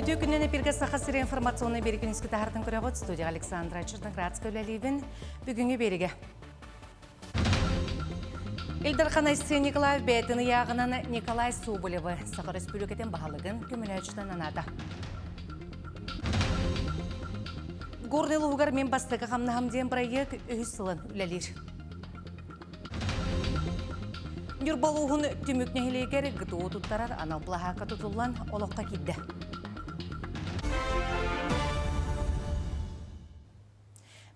Өтті күннен эпирге сақасыры информационный берген үскі тағырдың көрі студия Александра Черноградская өлелейбін бүгінгі береге. Илдархан Айсы Николаев бәйтіні яғынан Николай Соболевы Сақар Республикатын бағалығын көміләчтен анады. Горнелы ұғар мен бастығы қамнағымден проект өз сылын үлелер. Нүрбалуғын түмікнехілегер ғытуы тұттарар анал бұлағақа тұтылан олыққа кедді.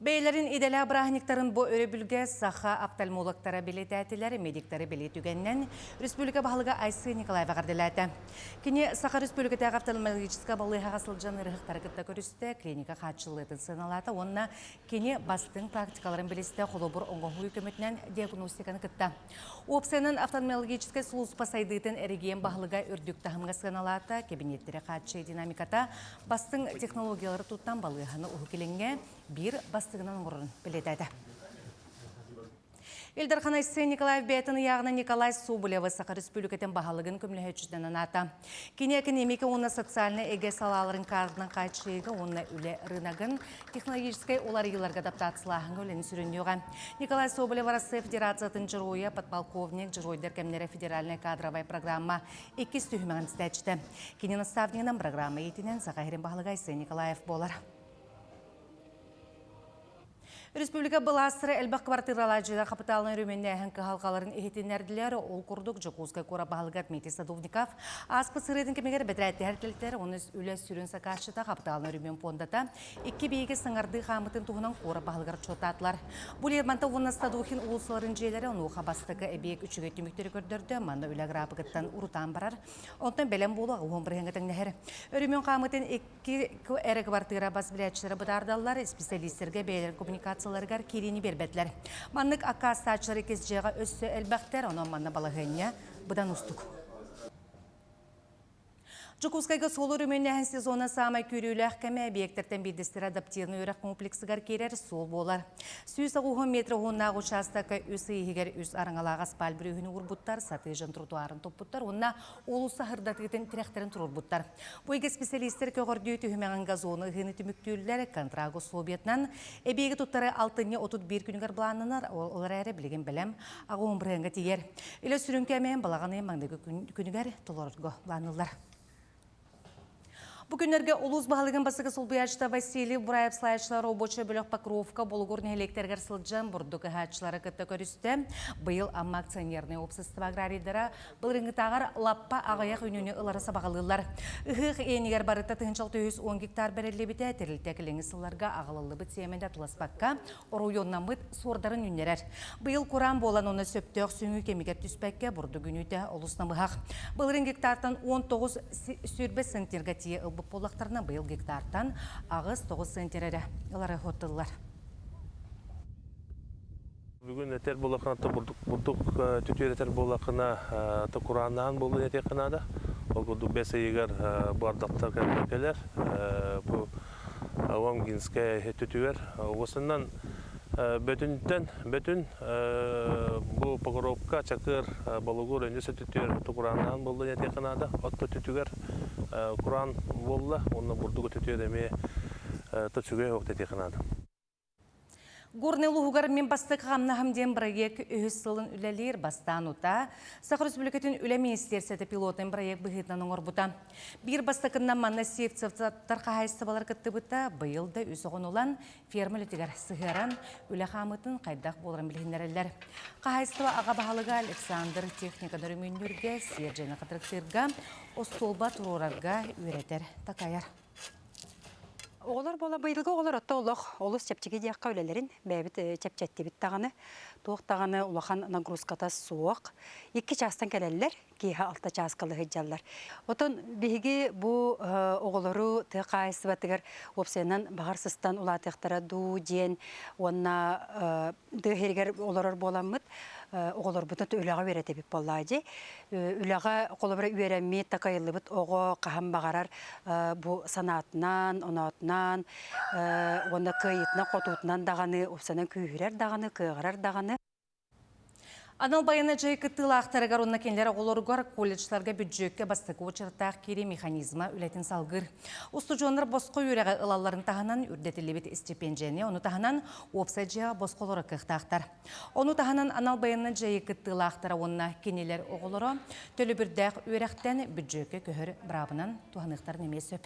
Бейлерин иделя брахниктарын бу өрөбүлге саха офтальмологтара билет әтилер, медиктары билет үгеннен Республика бағылыға Айсы Николаева ғардылады. Кені Саха Республикатағы офтальмологическа балыға ғасылжан ұрықтары күтті көрісті клиника қатшылығын сыналады. Онына кені бастың практикаларын білісті қолыбыр оңғығы үкіметінен диагностиканы күтті. Опсенің офтальмологическа служба сайдыйтын әреген бағылыға үрдік тағымға сыналады. Кабинеттері қатшы динамиката бастың технологиялары тұттан балығаны ұғыкеленге бір бастығынан ұңғырын білетеді. Илдархан Айсы Николаев бәйтіні яғына Николай Соболевы Сақар Республикатын бағалығын көміліғетшіден анаты. Кені экономика оны социальны әге салаларын қағынан қайтшыйғы оны үлі рынағын технологическай олар еларға адаптациялағын өлені сүрінеуға. Николай Соболев Россия Федерациятын жыруы подполковник жыруйдер кәмнері федеральная кадровая программа 2 түйіміғін стәчті. Кені наставнигынан программа етінен Сақайрын бағалығы Айсы Николаев болар. Республика Баласыры әлбақ квартиралар жида қапыталының рөменне әхінкі халқаларын ехетенерділері ол күрдік Жокузка қора бағылғат Мети Садовников аспы сырыдың кемегер бәдірәтті әртіліктері оны үлі сүрін сақашыта қапыталының рөмен фондата 2 бейге сыңарды қамытын туғынан қора бағылғар чотатылар. Бұл ерманта оны Стадухин ұлысыларын жейлері оны қабастықы әбек үшіге түміктері көрдірді, манна үлі грапығыттан ұрутан барар. Онтан бәлем болу ағуын біргеңгітің нәхір. Рөмен қамытын 2 әрі квартира бас біләтшілері бұдардалар, специалистерге бәйлер коммуникацияларғар керені бербетлер. Маннык ака стачылары кезжеға өссі әлбәқтер, оның манны балығыне бұдан ұстық. Жокускайга солу рөменнәһін сезона самай көрілі әқкәмі объекттертен бейдістер адаптирны өрәк комплексігер керер сол болар. Сүйіс ағуғы метр оғыннағы участақы өсі егер өс арыңалаға спал бүрігіні ұрбұттар, саты жын тротуарын топпұттар, онына олусы ғырдатығытын тіректерін тұрбұттар. Бойге специалистер көгірді түйімеғін газоны ғыны түміктүлілер контрагу Советнан әбегі тұттары 6-31 күнігер бұланынар, олар әрі білеген білем ағуын бірғанға тегер. Үлі сүрінкәмейін балағаны маңдағы күнігер тұлырғы бұланылар. Бүгінерге улус бағалығын басығы Солбияшта Василий Бураев слайдшылар обочы бөлік Покровка болуғырны электергер сылджан бұрдығы хатшылары күтті көрісті. Бұйыл амма акционерный общество аграрийдара бұл рыңғытағар лаппа ағаяқ үніне ұлараса бағалылар. Үхіқ енігер барыта 10 гектар бәрелі біті әтірілті кіліңі сылларға ағылылы біт семенді атыласпаққа оруйоннан бұт сордарын үнерер. Бұйыл құран болан оны сөптіғ сүңі кемегет түспәкке бұрды күніті олысына бұғақ. Бұл рыңғықтартан 19 сүрбе сентирға тие Полақтарына бұйыл гектартан ағыз 9 сентерері олары хотылылар. Бүгін әтер болақына бұлдық түтер әтер болақына тұқыраннан болу әтер қынады. Ол бұлдық бәсі егер бардақтар кәмекелер. Бұл Омгинская түтер. Осынан бүтін бұл Покровка чакыр балығыр өндесі түтер тұқыраннан болу әтер қынады. Отты түтігер Құран болла, оны бұрдығы түтер әме тұтшуге оқты әтер қынады. Горнелы ұғар мен бастық қамнағымден проект өз сылын үләлер бастан ұта. Сақыр Республикатын үлі министерсеті пилотын проект бұғытнан оңыр бұта. Бір бастықыннан манна севцевтар қағайсы балар күтті бұта, бұйылды өз оғын olan фермелетігер сығыран үлі қамытын қайдақ болырын білгенерелер. Қағайсы аға бағалыға Александр техникадар өмендерге, сержені қытырықтырға, остолба тұрорарға өретер такаяр. Олар бола быйылғы олар отта олық олыс чепчеге дейаққа өлелерін бәбіт чепчетті біт тағаны, тоқ тағаны улахан нагрузката суық. 2 частан кәлелер, кейха 6 частқалы ғыджалар. Отын бейге бұл оғылару тұқайсы батығыр опсайынан бағарсыстан улатықтара ду, ден, онына дұхергер оларар боламыд. Оғылар бұтын үліға өреті біп боллады. Үліға қолыбыра үйерәмет тақайылы бұт оғы қағам бағарар бұл санатынан, онатынан, онда күйетіна қотуытынан дағаны, опсанан күйірер дағаны, күйғарар дағаны. Анал байына жай кыттылы ақтарығар онна кенлері оларығар колледжларға бюджетке бастықы очырттақ кері механизма үлетін салғыр. Усты жонлар босқы үйрегі ылаларын тағынан үрдетілі бет стипендияны, оны тағынан опсайджия босқылары қықтақтар. Оны тағынан анал байына жай кыттылы ақтара онна кенелер оғылары төлі бірдәқ үйректен бюджетке көхір брабынан туғанықтар немес өп.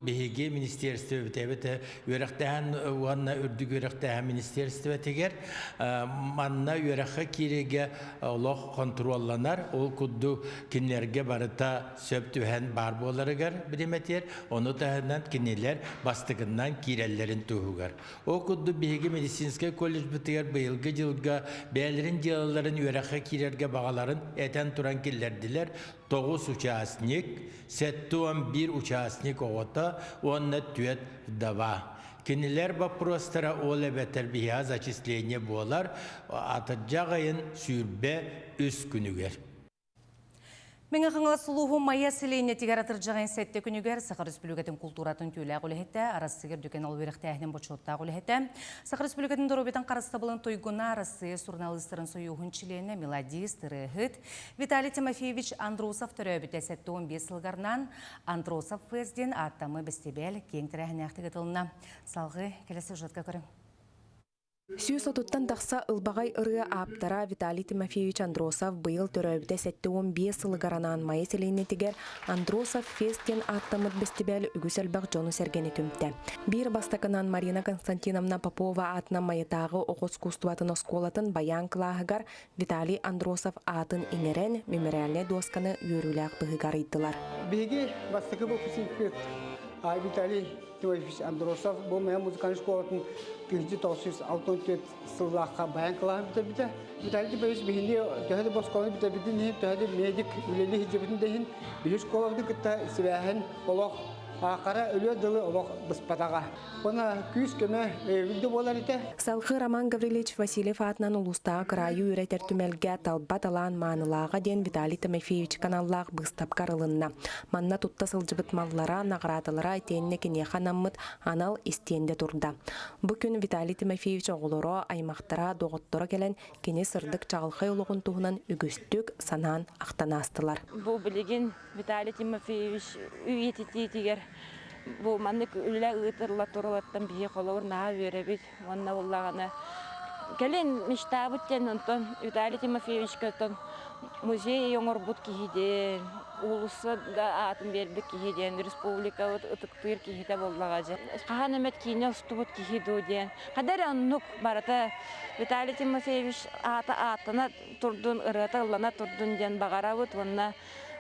Беге министерство бітәбіті өріқтән уанна үрдік өріқтән министерство тегер манна өріққа кереге олық контролланар ол күдді кенлерге барыта сөп түхән бар боларығар біреметер оны тағынан кенелер бастығынан керелерін түхігар. Ол күдді беге медицинский колледж бітігер бұйылғы жылға бәлерін жылаларын өріққа керерге бағаларын әтен тұран келерділер 9 участник, 7-11 участник оғыта, онна түйет дава. Кенелер вопростара олы бәтір бия зачисление болар, атыржағайын сүйірбе үс күнігер. Мен қаңла сұлуғы майя селейіне тегер атыржағын сәтті күнігер Сақар Республикатын культуратын түйілі ғолығетті, арасығыр дүкен алверіқті әхнен бочотта ғолығетті. Сақар Республикатын дұробетен қарыстабылын тойгуна арасы журналистерін сойуғын чилені мелодист, рыхыт Виталий Тимофеевич Андросов түрөбіті сәтті 15 сылғарнан Андросов фезден аттамы бестебел кең тірәхіне әқтігітіліна. Салғы келесі жұртқа көрім. Сүйіс отуттан тақса ылбағай ұрыя аптара Виталий Тимофеевич Андросов бұйыл түрөбіде 7-15 сылғаранан майы селейіне тегер Андросов фестен аттамыд бестебәлі үгіс әлбақ жону сәргені түмті. Бір бастақынан Марина Константиновна Попова атына майытағы оғыз кустуатын осколатын баян қылағығар Виталий Андросов атын иңерен мемориальный досканы үйіріләқ бұғығар иттілар. Беге бастықы бұл физикет Виталий Тимофеевич Андросов бұл мән музыканы школатын 1964 сыллаққа баян қылағы біті. Виталий Тимофеевич бігінде төхеді босқоланы біті бітін, төхеді медик үлелі хиджебітін дейін білі школағды күтті сібәхін олық ақара өлі дылы олық бұспатаға. Оны күйіс көмі үлді болар еті. Салқы Роман Гаврилович Васильев атынан ұлыстағы қырайы үйретер түмелге талбат алан маңылаға ден Виталий Тимофеевич каналлақ бұстап қарылынна. Манна тұтта сылжыбыт маллара, нағыратылара етеніне кене қанаммыт анал истенде тұрда. Бүкін Виталий Тимофеевич оғылыро аймақтара доғыттыра келен кене сырдық чағылқай олығын туғынан үгістік санан ақтанастылар. Бұл білеген Виталий Тимофеевич үйетететегер бұл маннык үлі ұйтырла тұрылаттан бие қолауыр наға веребет. Онна олағана келен мечтабыттен онтон Виталий Тимофеевич көтін музей оңыр бұд кейден, улысы да атын бербік кейден, республика ұтықтыр кейді боллаға жа. Қаған өмет кейіне ұсты бұд кейді ден. Қадар оннық барата Виталий Тимофеевич атына тұрдын, ұрыта ұлана тұрдын ден бағара бұд, онна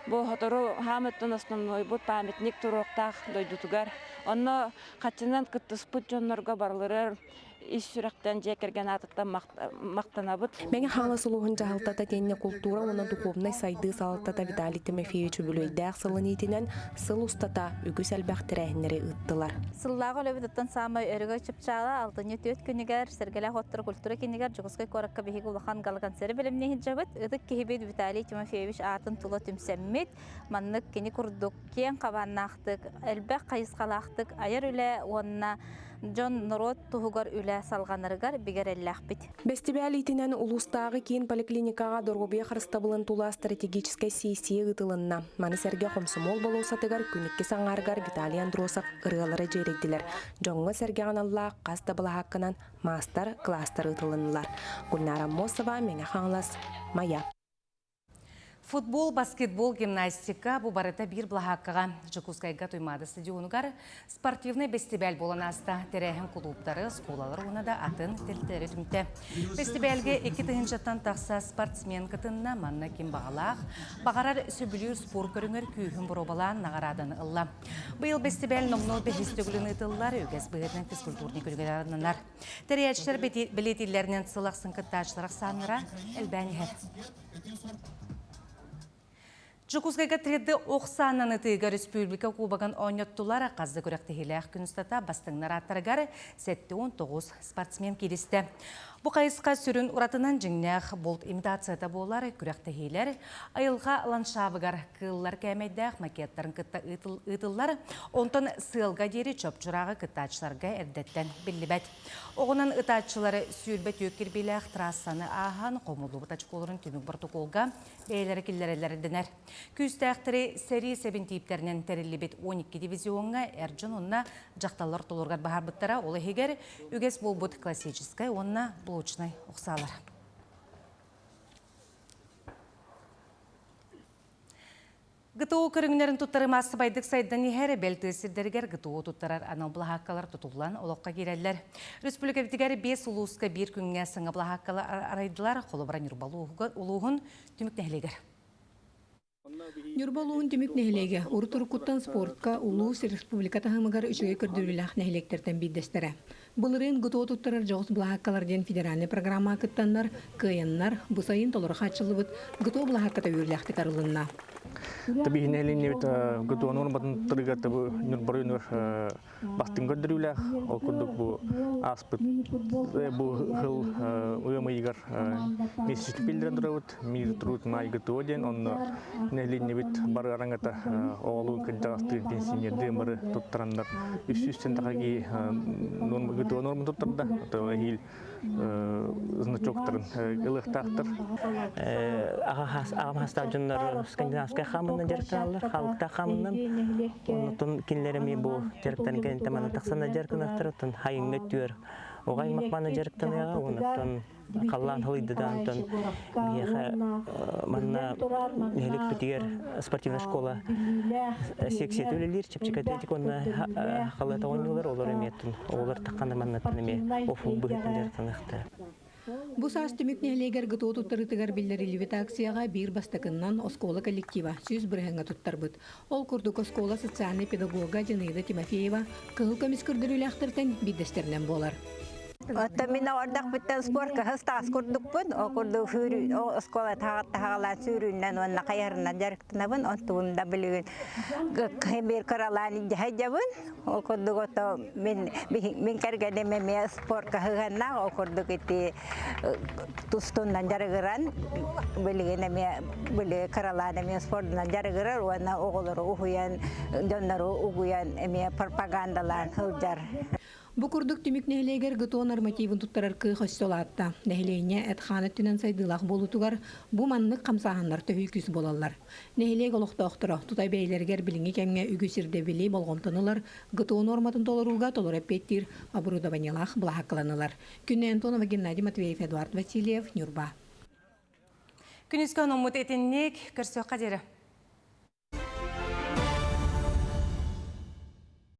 бұл хотору хамыттын основной бұд памятник тұруқтақ дойдутугар. Онна қатшынан күттіс бұд жонларға барлырыр. Ис сүрәктен жекерген атыттан мақтанабыт. Мәңе хаңла сұлуғын жағылтата тенне культура, оны духовнай сайды салықтата Виталий Тимофеевич бүлөйдәқ сылын етінен сыл ұстата үгіс әлбәқ тірәхінері ұттылар. Сыллағы өлі бұдыттан самай өрігі чыпчала, алтыны төт күнігер, сәргелі хоттыры культура кенігер, жүгізгі қораққа бейгі ұлақан қалған сәрі білімне хиджабыт, ұдық кехебет Виталий Тимофеевич атын тұлы түмсәммет, маннық кені күрдік, кен қабаннақтық, әлбәқ қайысқалақтық, айыр үлі онына Джон Норот туһугар үлә салганыргар бигерелләх бит. Бестебәл итенән улустагы кийин поликлиникага доргобия харыстабылын тула стратегическая сессия ытылынна. Маны сәргә комсомол болусатыгар күнекке саңаргар Виталий Андросов ыргалары җередиләр. Жоңга сәргә аналла кастабыла хаккынан мастер кластер ытылыннар. Гүлнара Мосова меңе хаңлас Мая. Футбол, баскетбол, гимнастика бұл барыта бір блахаққаға Жакускайға тоймады стадионугар спортивный бестебәл болан аста тәрәхін клубтары, сколалар оны да атын тілтері түмті. Бестебәлге 2 тығыншаттан тақса спортсмен кытынна манна кем бағалақ, бағарар сөбілер спор көріңер күйхін бұробалан нағарадын ұлла. Бұйыл бестебәл номнол бәхістігілін ұтылылар өгес бұғырдың физкультурный көргер арынынар. Тәрәйәтшілер білетелерінен сылақ сыңқыттачылар саныра әлбәнігер. Жукускайга тредді оқсананы тыйга республика кубаган ойнеттулар қазды көректі хилях күністата бастыңнар аттарыгар 7-19 спортсмен келісті. Бу кайыска сүрүн уратынан жиңнях болт имитацията болар күрәктәһиләр, айылга ландшафтыгар кыллар кәмәйдәк макеттарын кытта ытыллар, онтон сылга дери чөпчурагы кыттачларга эрдәттән биллибәт. Огынан ытатчылары сүрбәт өкирбиләх трассаны ахан комулу бутачколарын түмүк протоколга бәйләре килләреләрдәнәр. Күстәхтәре сери 7 типтернән териллибет 12 дивизионга эрҗин онна жакталар толоргар бахар буттара, олы хегер үгес болбут классическая, онна блочный оқсалар. ГТО көріңнерін тұттарымасы байдық сайдан ехәрі бәлтісірдергер ГТО тұттарар анау бұлахаққалар тұтулан олыққа керелер. Республика бітігәрі 5 ұлысқа бір күнге сыңа бұлахаққалы арайдылар, қолы баран үрбалы ұлығын түмік нәхілегер. Нюрбалуун түмүк нехилеге урутурукуттан спортка улус республиката хымыгар үчүгө көрдүрүлах нехилектерден биддестере. Былырын ГТО туттарар жоғыз бұлахаққаларден федеральный программа кыттаннар, кыйыннар, бұсайын толыр хатчылыбыт ГТО бұлахаққата үйірләхті карылынна. Tabii hinelin gıtuğun olmadığını tırıgat bu nürbarınır baktın gördürüler okuduk bu aspet bu hıl uyumayıgar mesut bildiren duravut mirtrut may gıtuğun onu hinelin nebit bararangata oğlu kıdastı pensiyedir barı tutturanlar üstten takagi normal gıtuğun normal tutturda o hil значоктарын ылыктактыр ага хастажындар скандинавская хамынын жаркталар халыкта хамынын онтон кинлереми бу жарктан кен таманы таксана жаркынактыр тон хайыңга түөр огай макманы жарктаныга онтон қаллан хылыйдыдан тон бияха манна нелик битигер спортивная школа сексет өлелер чепчикатетик онна халата ойнуулар олар эметтин олар такканда маннатын эме офу быгытын жарктаныкты. Бу саас түмүк нехилегер ГТО туттарытыгар биллерилибет акцияга бир бастакыннан оскола коллектива сүз бирхенга туттарбыт. Ол курдук оскола социальный педагога Жаныйда Тимофеева кыл комисс көрдүрүлэхтертен биддестеринен болар. Отамина ордак биттен спортка хастас курдукпун, о курду хүрү, о оскола тагала сүрүннен онна каярына жарыктынабын, онтуунда билген кембер караланы жахажабын, о курдук ото мен кергедеме ме спортка хыганна, о курдук ити тустундан жарыгыран, билген эме биле караланы ме спорттан жарыгырар, онна оголору ухуян, жоннору угуян эме пропагандалар хылжар. Бу курдук түмүк нехилегер ГТО нормативын туттарар кы хостолатта. Нехилейне этханы түнен сайдылах болутугар бу маннык камсаганнар төһүй күс болалар. Нехилег олохтоохтора тутай бейлергер билинги кемге үгүсирде били болгонтонылар ГТО норматын толоруга толор эппеттир оборудованиялах булахаккаланылар. Күннен Антонова Геннадий Матвеев, Эдуард Васильев, Нюрба. Күнүскө номут этинник көрсөк кадері.